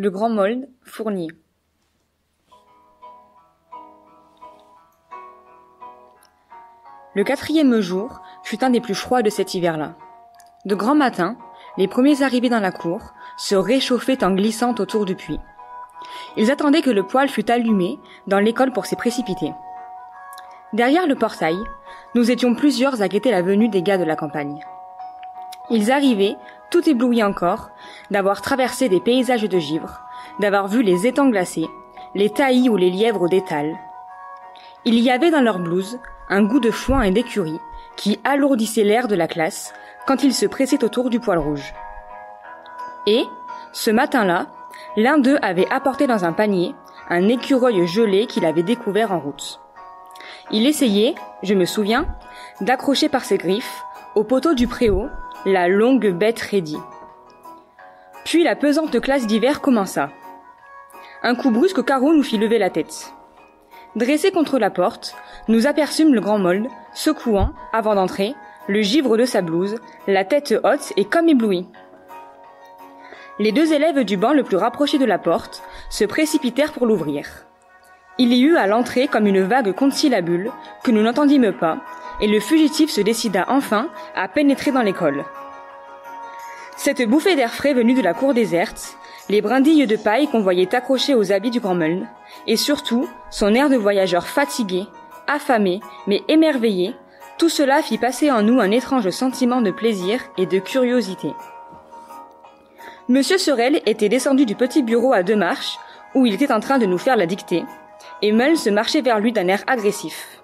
Le Grand Mold, Fournier. Le 4e jour fut un des plus froids de cet hiver-là. De grand matin, les premiers arrivés dans la cour se réchauffaient en glissant autour du puits. Ils attendaient que le poêle fût allumé dans l'école pour s'y précipiter. Derrière le portail, nous étions plusieurs à guetter la venue des gars de la campagne. Ils arrivaient, tout éblouis encore, d'avoir traversé des paysages de givre, d'avoir vu les étangs glacés, les taillis ou les lièvres d'étals. Il y avait dans leurs blouses un goût de foin et d'écurie qui alourdissait l'air de la classe quand ils se pressaient autour du poêle rouge. Et, ce matin-là, l'un d'eux avait apporté dans un panier un écureuil gelé qu'il avait découvert en route. Il essayait, je me souviens, d'accrocher par ses griffes, au poteau du préau, la longue bête raidie. Puis la pesante classe d'hiver commença. Un coup brusque au carreau nous fit lever la tête. Dressé contre la porte, nous aperçûmes le Grand Mold, secouant, avant d'entrer, le givre de sa blouse, la tête haute et comme ébloui. Les 2 élèves du banc le plus rapproché de la porte se précipitèrent pour l'ouvrir. Il y eut à l'entrée comme une vague conciliabule que nous n'entendîmes pas, et le fugitif se décida enfin à pénétrer dans l'école. Cette bouffée d'air frais venue de la cour déserte, les brindilles de paille qu'on voyait accrochées aux habits du Grand Mold, et surtout son air de voyageur fatigué, affamé, mais émerveillé, tout cela fit passer en nous un étrange sentiment de plaisir et de curiosité. Monsieur Sorel était descendu du petit bureau à 2 marches, où il était en train de nous faire la dictée, et Meul se marchait vers lui d'un air agressif.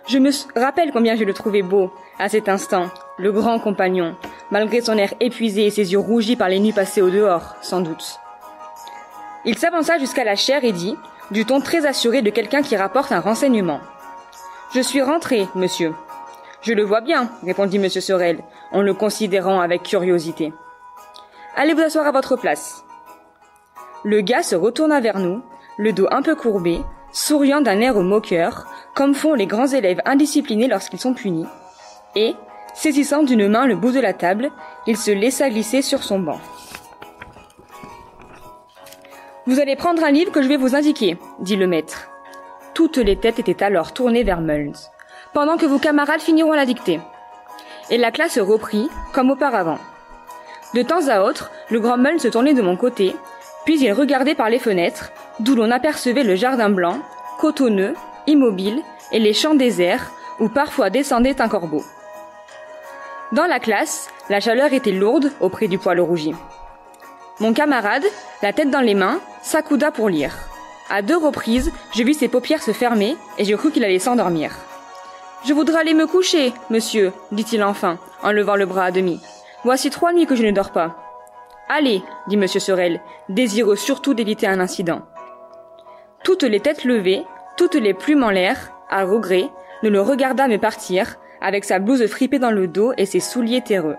Je me rappelle combien je le trouvais beau, à cet instant, le grand compagnon, malgré son air épuisé et ses yeux rougis par les nuits passées au dehors, sans doute. Il s'avança jusqu'à la chaire et dit, du ton très assuré de quelqu'un qui rapporte un renseignement. « Je suis rentré, monsieur. »« Je le vois bien, » répondit monsieur Sorel, en le considérant avec curiosité. « Allez vous asseoir à votre place. » Le gars se retourna vers nous, le dos un peu courbé, souriant d'un air moqueur, comme font les grands élèves indisciplinés lorsqu'ils sont punis, et, saisissant d'une main le bout de la table, il se laissa glisser sur son banc. « Vous allez prendre un livre que je vais vous indiquer, » dit le maître. Toutes les têtes étaient alors tournées vers Meul, pendant que vos camarades finiront la dictée. Et la classe reprit, comme auparavant. De temps à autre, le Grand Meul se tournait de mon côté, puis il regardait par les fenêtres, d'où l'on apercevait le jardin blanc, cotonneux, immobile, et les champs déserts, où parfois descendait un corbeau. Dans la classe, la chaleur était lourde auprès du poêle rougi. Mon camarade, la tête dans les mains, s'accouda pour lire. À 2 reprises, je vis ses paupières se fermer et je crus qu'il allait s'endormir. « Je voudrais aller me coucher, monsieur, dit-il enfin, en levant le bras à demi. Voici 3 nuits que je ne dors pas. »« Allez, dit monsieur Sorel, désireux surtout d'éviter un incident. » Toutes les têtes levées, toutes les plumes en l'air, à regret, nous le regardâmes partir, avec sa blouse fripée dans le dos et ses souliers terreux.